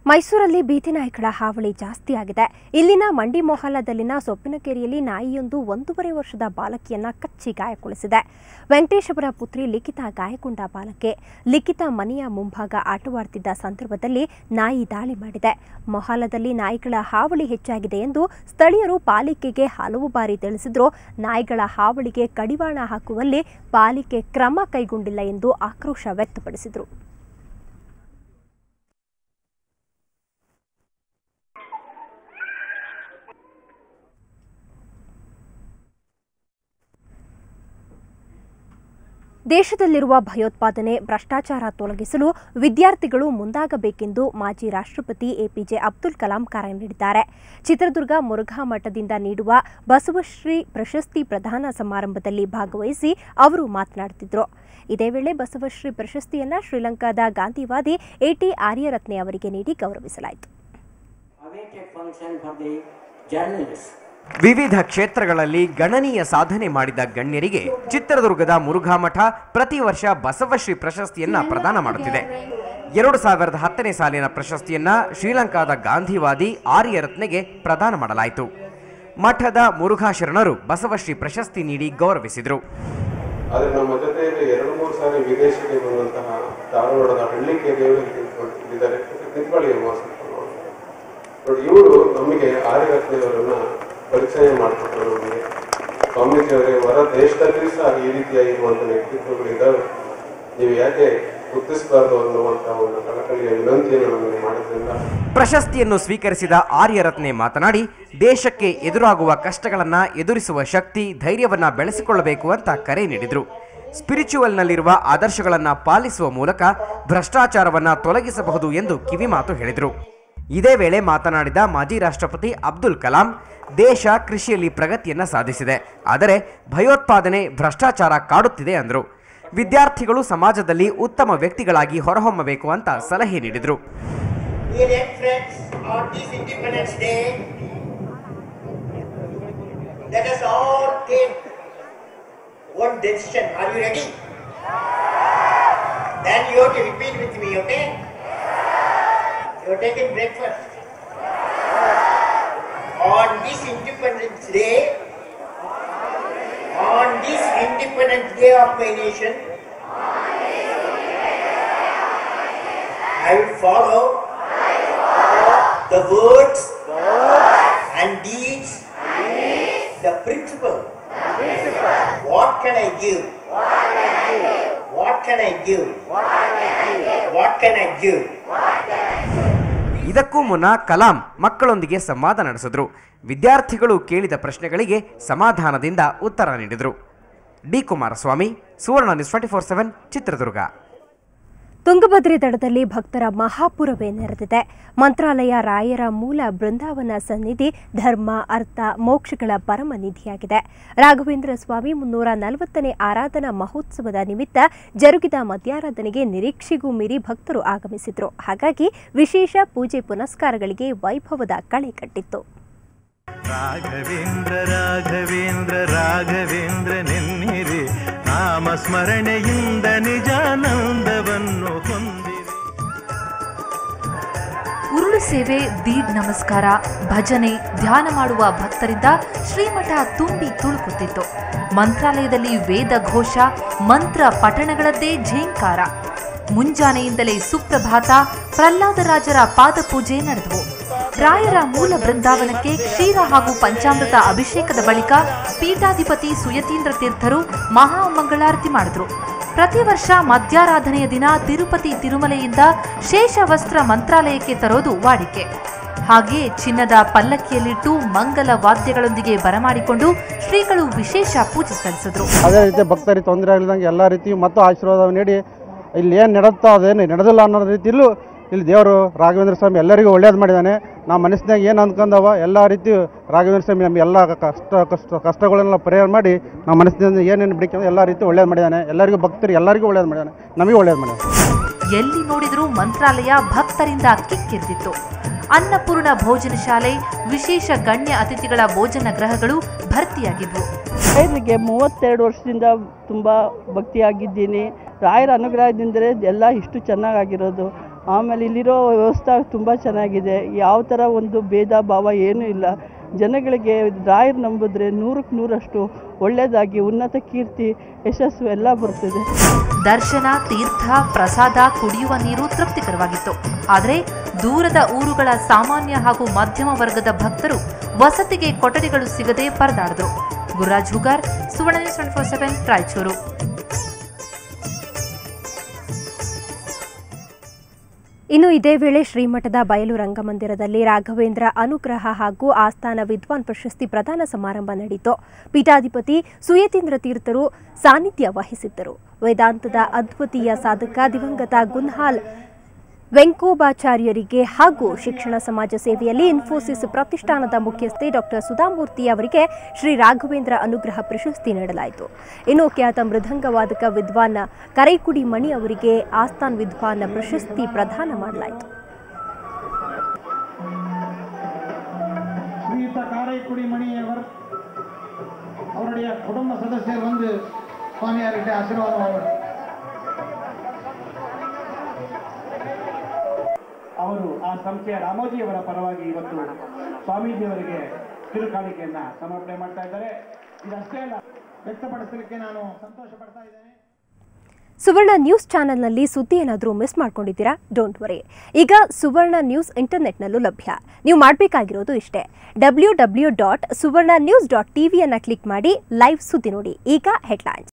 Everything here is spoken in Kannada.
ಮೈಸೂರಲ್ಲಿ ಬೀದಿ ನಾಯಿಗಳ ಹಾವಳಿ ಜಾಸ್ತಿಯಾಗಿದೆ. ಇಲ್ಲಿನ ಮಂಡಿ ಮೊಹಲ್ಲಾದಲ್ಲಿನ ಸೊಪ್ಪಿನಕೆರೆಯಲ್ಲಿ ನಾಯಿಯೊಂದು 1.5 ವರ್ಷದ ಬಾಲಕಿಯನ್ನ ಕಚ್ಚಿ ಗಾಯಗೊಳಿಸಿದೆ. ವೆಂಕಟೇಶ್ ಅವರ ಪುತ್ರಿ ಲಿಖಿತಾ ಗಾಯಗೊಂಡ ಬಾಲಕಿ. ಲಿಖಿತಾ ಮನೆಯ ಮುಂಭಾಗ ಆಟವಾಡುತ್ತಿದ್ದ ಸಂದರ್ಭದಲ್ಲಿ ನಾಯಿ ದಾಳಿ ಮಾಡಿದೆ. ಮೊಹಲ್ಲಾದಲ್ಲಿ ನಾಯಿಗಳ ಹಾವಳಿ ಹೆಚ್ಚಾಗಿದೆ ಎಂದು ಸ್ಥಳೀಯರು ಪಾಲಿಕೆಗೆ ಹಲವು ಬಾರಿ ತಿಳಿಸಿದ್ರು. ನಾಯಿಗಳ ಹಾವಳಿಗೆ ಕಡಿವಾಣ ಹಾಕುವಲ್ಲಿ ಪಾಲಿಕೆ ಕ್ರಮ ಕೈಗೊಂಡಿಲ್ಲ ಎಂದು ಆಕ್ರೋಶ ವ್ಯಕ್ತಪಡಿಸಿದರು. ದೇಶದಲ್ಲಿರುವ ಭಯೋತ್ಪಾದನೆ, ಭ್ರಷ್ಟಾಚಾರ ತೊಲಗಿಸಲು ವಿದ್ಯಾರ್ಥಿಗಳು ಮುಂದಾಗಬೇಕೆಂದು ಮಾಜಿ ರಾಷ್ಟ್ರಪತಿ ಎಪಿಜೆ ಅಬ್ದುಲ್ ಕಲಾಂ ಕರೆ ನೀಡಿದ್ದಾರೆ. ಚಿತ್ರದುರ್ಗ ಮುರುಘಾ ಮಠದಿಂದ ನೀಡುವ ಬಸವಶ್ರೀ ಪ್ರಶಸ್ತಿ ಪ್ರದಾನ ಸಮಾರಂಭದಲ್ಲಿ ಭಾಗವಹಿಸಿ ಅವರು ಮಾತನಾಡುತ್ತಿದ್ದರು. ಇದೇ ವೇಳೆ ಬಸವಶ್ರೀ ಪ್ರಶಸ್ತಿಯನ್ನು ಶ್ರೀಲಂಕಾದ ಗಾಂಧಿವಾದಿ ಎಟಿ ಆರ್ಯರತ್ನೆ ಅವರಿಗೆ ನೀಡಿ ಗೌರವಿಸಲಾಯಿತು. ವಿವಿಧ ಕ್ಷೇತ್ರಗಳಲ್ಲಿ ಗಣನೀಯ ಸಾಧನೆ ಮಾಡಿದ ಗಣ್ಯರಿಗೆ ಚಿತ್ರದುರ್ಗದ ಮುರುಘಾ ಮಠ ಪ್ರತಿ ವರ್ಷ ಬಸವಶ್ರೀ ಪ್ರಶಸ್ತಿಯನ್ನ ಪ್ರದಾನ ಮಾಡುತ್ತಿದೆ. 2010ನೇ ಸಾಲಿನ ಪ್ರಶಸ್ತಿಯನ್ನ ಶ್ರೀಲಂಕಾದ ಗಾಂಧಿವಾದಿ ಆರ್ಯರತ್ನೆಗೆ ಪ್ರದಾನ ಮಾಡಲಾಯಿತು. ಮಠದ ಮುರುಘಾ ಶರಣರು ಬಸವಶ್ರೀ ಪ್ರಶಸ್ತಿ ನೀಡಿ ಗೌರವಿಸಿದರು. ಆದರೆ ನಮ್ಮ ಜೊತೆಯಲ್ಲಿ 2-3 ಸಾರಿ ವಿದೇಶಕ್ಕೆ ಬಂದಂತಹ ಧಾರವಾಡದ ಹಳ್ಳಿಕೆರೆಯವರು ಇದ್ದಾರೆ. ಇವರು ನಮಗೆ ಆರ್ಯರತ್ನೆಯವರನ್ನ ಪರಿಚಯ ಮಾಡಿಕೊಟ್ಟರು. ನಮಗೆ ಸ್ವಾಮೀಜಿಯವರೇ, ಹೊರ ದೇಶದಲ್ಲಿ ಸಹ ಈ ರೀತಿಯಾಗಿರುವಂತಹ ವ್ಯಕ್ತಿತ್ವಗಳಿದ್ದಾವೆ, ನೀವು ಯಾಕೆ ಗುರುತಿಸಬಾರದು ಅನ್ನುವಂತಹ ಒಂದು ಕಳಕಳಿಯ ವಿನಂತಿಯನ್ನು ನಮಗೆ ಮಾಡಿದ್ರಿಂದ. ಪ್ರಶಸ್ತಿಯನ್ನು ಸ್ವೀಕರಿಸಿದ ಆರ್ಯರತ್ನೆ ಮಾತನಾಡಿ, ದೇಶಕ್ಕೆ ಎದುರಾಗುವ ಕಷ್ಟಗಳನ್ನ ಎದುರಿಸುವ ಶಕ್ತಿ, ಧೈರ್ಯವನ್ನ ಬೆಳೆಸಿಕೊಳ್ಳಬೇಕು ಅಂತ ಕರೆ ನೀಡಿದರು. ಸ್ಪಿರಿಚುವಲ್ನಲ್ಲಿರುವ ಆದರ್ಶಗಳನ್ನ ಪಾಲಿಸುವ ಮೂಲಕ ಭ್ರಷ್ಟಾಚಾರವನ್ನ ತೊಲಗಿಸಬಹುದು ಎಂದು ಕಿವಿಮಾತು ಹೇಳಿದರು. ಇದೇ ವೇಳೆ ಮಾತನಾಡಿದ ಮಾಜಿ ರಾಷ್ಟ್ರಪತಿ ಅಬ್ದುಲ್ ಕಲಾಂ, ದೇಶ ಕೃಷಿಯಲ್ಲಿ ಪ್ರಗತಿಯನ್ನ ಸಾಧಿಸಿದೆ, ಆದರೆ ಭಯೋತ್ಪಾದನೆ, ಭ್ರಷ್ಟಾಚಾರ ಕಾಡುತ್ತಿದೆ ಅಂದರು. ವಿದ್ಯಾರ್ಥಿಗಳು ಸಮಾಜದಲ್ಲಿ ಉತ್ತಮ ವ್ಯಕ್ತಿಗಳಾಗಿ ಹೊರಹೊಮ್ಮಬೇಕು ಅಂತ ಸಲಹೆ ನೀಡಿದರು. You're taking breakfast. On this Independence Day of my nation, I will follow the words and deeds, the principle. What can I give? What can I give? What can I give? ಇದಕ್ಕೂ ಮುನ್ನ ಕಲಾಂ ಮಕ್ಕಳೊಂದಿಗೆ ಸಂವಾದ ನಡೆಸಿದ್ರು. ವಿದ್ಯಾರ್ಥಿಗಳು ಕೇಳಿದ ಪ್ರಶ್ನೆಗಳಿಗೆ ಸಮಾಧಾನದಿಂದ ಉತ್ತರ ನೀಡಿದರು. ಡಿ ಕುಮಾರಸ್ವಾಮಿ, ಸುವರ್ಣ ನ್ಯೂಸ್ 24/7, ಚಿತ್ರದುರ್ಗ. ತುಂಗಭದ್ರಿ ದಡದಲ್ಲಿ ಭಕ್ತರ ಮಹಾಪುರವೇ ನೆರೆದಿದೆ. ಮಂತ್ರಾಲಯ ರಾಯರ ಮೂಲ ಬೃಂದಾವನ ಸನ್ನಿಧಿ ಧರ್ಮ, ಅರ್ಥ, ಮೋಕ್ಷಗಳ ಪರಮ ನಿಧಿಯಾಗಿದೆ. ರಾಘವೇಂದ್ರ ಸ್ವಾಮಿ 340ನೇ ಆರಾಧನಾ ಮಹೋತ್ಸವದ ನಿಮಿತ್ತ ಜರುಗಿದ ಮಧ್ಯಾರಾಧನೆಗೆ ನಿರೀಕ್ಷೆಗೂ ಮೀರಿ ಭಕ್ತರು ಆಗಮಿಸಿದ್ರು. ಹಾಗಾಗಿ ವಿಶೇಷ ಪೂಜೆ ಪುನಸ್ಕಾರಗಳಿಗೆ ವೈಭವದ ಕಳೆ ಕಟ್ಟಿತ್ತು. ರಾಘವೇಂದ್ರ ರಾಘವೇಂದ್ರ ರಾಘವೇಂದ್ರ ನೆನ್ನಿರಿ, ನಾಮ ಸ್ಮರಣೆಯಿಂದ ನಿಜಾನಂದವನ್ನು ಹೊಂದಿರಿ. ಉರುಳು ಸೇವೆ, ದೀಡ್ ನಮಸ್ಕಾರ, ಭಜನೆ, ಧ್ಯಾನ ಮಾಡುವ ಭಕ್ತರಿಂದ ಶ್ರೀಮಠ ತುಂಬಿ ತುಳುಕುತ್ತಿತ್ತು. ಮಂತ್ರಾಲಯದಲ್ಲಿ ವೇದ ಘೋಷ, ಮಂತ್ರ ಪಠಣಗಳದ್ದೇ ಝೇಂಕಾರ. ಮುಂಜಾನೆಯಿಂದಲೇ ಸುಪ್ರಭಾತ, ಪ್ರಹ್ಲಾದರಾಜರ ಪಾದಪೂಜೆ ನಡೆದವು. ರಾಯರ ಮೂಲ ಬೃಂದಾವನಕ್ಕೆ ಕ್ಷೀರ ಹಾಗೂ ಪಂಚಾಮೃತ ಅಭಿಷೇಕದ ಬಳಿಕ ಪೀಠಾಧಿಪತಿ ಸುಯತೀಂದ್ರ ತೀರ್ಥರು ಮಹಾ ಮಂಗಳಾರತಿ ಮಾಡಿದ್ರು. ಪ್ರತಿ ವರ್ಷ ಮಧ್ಯಾರಾಧನೆಯ ದಿನ ತಿರುಪತಿ ತಿರುಮಲೆಯಿಂದ ಶೇಷವಸ್ತ್ರ ಮಂತ್ರಾಲಯಕ್ಕೆ ತರೋದು ವಾಡಿಕೆ. ಹಾಗೆಯೇ ಚಿನ್ನದ ಪಲ್ಲಕ್ಕಿಯಲ್ಲಿಟ್ಟು ಮಂಗಲ ವಾದ್ಯಗಳೊಂದಿಗೆ ಬರಮಾಡಿಕೊಂಡು ಶ್ರೀಗಳು ವಿಶೇಷ ಪೂಜೆ ಸಲ್ಲಿಸಿದ್ರು. ಅದೇ ರೀತಿ ಭಕ್ತರಿಗೆ ತೊಂದರೆ ಆಗಲಿದಂಗೆ ಎಲ್ಲ ರೀತಿಯೂ ಮತ್ತು ಆಶೀರ್ವಾದ ನೀಡಿ ಇಲ್ಲಿ ಏನು ನಡೆಯುತ್ತೋ ಅದೇನು ನಡೆದಿಲ್ಲ ಅನ್ನೋ ರೀತಿಯಲ್ಲೂ ಇಲ್ಲಿ ದೇವರು ರಾಘವೇಂದ್ರ ಸ್ವಾಮಿ ಎಲ್ಲರಿಗೂ ಒಳ್ಳೇದು ಮಾಡಿದ್ದಾನೆ. ನಾವು ಮನಸ್ಸಿನಾಗ ಏನು ಅಂದ್ಕೊಂಡವ ಎಲ್ಲ ರೀತಿಯು ರಾಘವೇಂದ್ರ ಸ್ವಾಮಿ ನಮ್ಮ ಎಲ್ಲ ಕಷ್ಟಗಳನ್ನೆಲ್ಲ ಪರಿಹಾರ ಮಾಡಿ ನಾವು ಮನಸ್ಸಿನಿಂದ ಏನೇನು ಬಿಡಿಕೊಂಡು ಎಲ್ಲ ರೀತಿ ಒಳ್ಳೇದು ಮಾಡಿದ್ದಾನೆ. ಎಲ್ಲರಿಗೂ ಭಕ್ತರಿಗೆ ಎಲ್ಲರಿಗೂ ಒಳ್ಳೇದು ಮಾಡಿದ್ದಾನೆ, ನಮಗೆ ಒಳ್ಳೇದು ಮಾಡಿದ್ದಾನೆ. ಎಲ್ಲಿ ನೋಡಿದರೂ ಮಂತ್ರಾಲಯ ಭಕ್ತರಿಂದ ಕಿಕ್ಕಿರ್ತಿತ್ತು. ಅನ್ನಪೂರ್ಣ ಭೋಜನ ಶಾಲೆ, ವಿಶೇಷ ಗಣ್ಯ ಅತಿಥಿಗಳ ಭೋಜನ ಗೃಹಗಳು ಭರ್ತಿಯಾಗಿದ್ವು. ರಾಯರಿಗೆ 32 ವರ್ಷದಿಂದ ತುಂಬ ಭಕ್ತಿಯಾಗಿದ್ದೀನಿ. ರಾಯರ ಅನುಗ್ರಹದಿಂದಲೇ ಎಲ್ಲ ಇಷ್ಟು ಚೆನ್ನಾಗಿರೋದು. ಆಮೇಲೆ ಇಲ್ಲಿರೋ ವ್ಯವಸ್ಥೆ ತುಂಬ ಚೆನ್ನಾಗಿದೆ. ಯಾವ ಥರ ಒಂದು ಭೇದ ಭಾವ ಏನೂ ಇಲ್ಲ. ಜನಗಳಿಗೆ ರಾಯರು ನಂಬಿದ್ರೆ 100ಕ್ಕೆ 100ರಷ್ಟು ಒಳ್ಳೆಯದಾಗಿ ಉನ್ನತ ಕೀರ್ತಿ ಯಶಸ್ಸು ಎಲ್ಲ ಬರ್ತದೆ. ದರ್ಶನ, ತೀರ್ಥ, ಪ್ರಸಾದ, ಕುಡಿಯುವ ನೀರು ತೃಪ್ತಿಕರವಾಗಿತ್ತು. ಆದರೆ ದೂರದ ಊರುಗಳ ಸಾಮಾನ್ಯ ಹಾಗೂ ಮಧ್ಯಮ ವರ್ಗದ ಭಕ್ತರು ವಸತಿಗೆ ಕೊಠಡಿಗಳು ಸಿಗದೆ ಪರದಾಡಿದ್ರು. ಗುರುರಾಜ್ ಹುಗಾರ್, ಸುವರ್ಣ ನ್ಯೂಸ್ 24/7 ರಾಯಚೂರು. ಇನ್ನು ಇದೇ ವೇಳೆ ಶ್ರೀಮಠದ ಬಯಲು ರಂಗಮಂದಿರದಲ್ಲಿ ರಾಘವೇಂದ್ರ ಅನುಗ್ರಹ ಹಾಗೂ ಆಸ್ಥಾನ ವಿದ್ವಾನ್ ಪ್ರಶಸ್ತಿ ಪ್ರದಾನ ಸಮಾರಂಭ ನಡೆಯಿತು. ಪೀಠಾಧಿಪತಿ ಸುಯತೀಂದ್ರ ತೀರ್ಥರು ಸಾನ್ನಿಧ್ಯ ವಹಿಸಿದ್ದರು. ವೇದಾಂತದ ಅದ್ವಿತೀಯ ಸಾಧಕ ದಿವಂಗತ ಗುನ್ಹಾಲ್ ವೆಂಕೋಬಾಚಾರ್ಯರಿಗೆ ಹಾಗೂ ಶಿಕ್ಷಣ ಸಮಾಜ ಸೇವೆಯಲ್ಲಿ ಇನ್ಫೋಸಿಸ್ ಪ್ರತಿಷ್ಠಾನದ ಮುಖ್ಯಸ್ಥೆ ಡಾಕ್ಟರ್ ಸುಧಾಮೂರ್ತಿ ಅವರಿಗೆ ಶ್ರೀ ರಾಘವೇಂದ್ರ ಅನುಗ್ರಹ ಪ್ರಶಸ್ತಿ ನೀಡಲಾಯಿತು. ಇನ್ನು ಖ್ಯಾತ ಮೃದಂಗವಾದಕ ವಿದ್ವಾನ್ ಕರೈಕುಡಿ ಮಣಿ ಅವರಿಗೆ ಆಸ್ಥಾನ್ ವಿದ್ವಾನ್ ಪ್ರಶಸ್ತಿ ಪ್ರದಾನ ಮಾಡಲಾಯಿತು. காரைக்குடி மணியவர் அவருடைய குடும்ப சதஸ்யர் வந்து சுவாமியார்கிட்ட ஆசீர்வாதம் வாங்குவார். ಅವರು ಆ ಸಂಸ್ಥೆಯ ರಾಮೋಜಿಯವರ ಪರವಾಗಿ ಇವತ್ತು ಸ್ವಾಮೀಜಿಯವರಿಗೆ ಕಿರುಕಾಣಿಕೆಯನ್ನ ಸಮರ್ಪಣೆ ಮಾಡ್ತಾ ಇದ್ದಾರೆ. ಇದಷ್ಟೇ ಅಲ್ಲ, ವ್ಯಕ್ತಪಡಿಸಲಿಕ್ಕೆ ನಾನು ಸಂತೋಷ ಪಡ್ತಾ ಇದ್ದೇನೆ. ಸುವರ್ಣ ನ್ಯೂಸ್ ಚಾನೆಲ್ನಲ್ಲಿ ಸುದ್ದಿ ಏನಾದರೂ ಮಿಸ್ ಮಾಡ್ಕೊಂಡಿದ್ದೀರಾ? ಡೋಂಟ್ ವರಿ, ಈಗ ಸುವರ್ಣ ನ್ಯೂಸ್ ಇಂಟರ್ನೆಟ್ನಲ್ಲೂ ಲಭ್ಯ. ನೀವು ಮಾಡಬೇಕಾಗಿರೋದು ಇಷ್ಟೇ, www.suvarnanews.tv ಕ್ಲಿಕ್ ಮಾಡಿ ಲೈವ್ ಸುದ್ದಿ ನೋಡಿ. ಈಗ ಹೆಡ್ಲೈನ್ಸ್.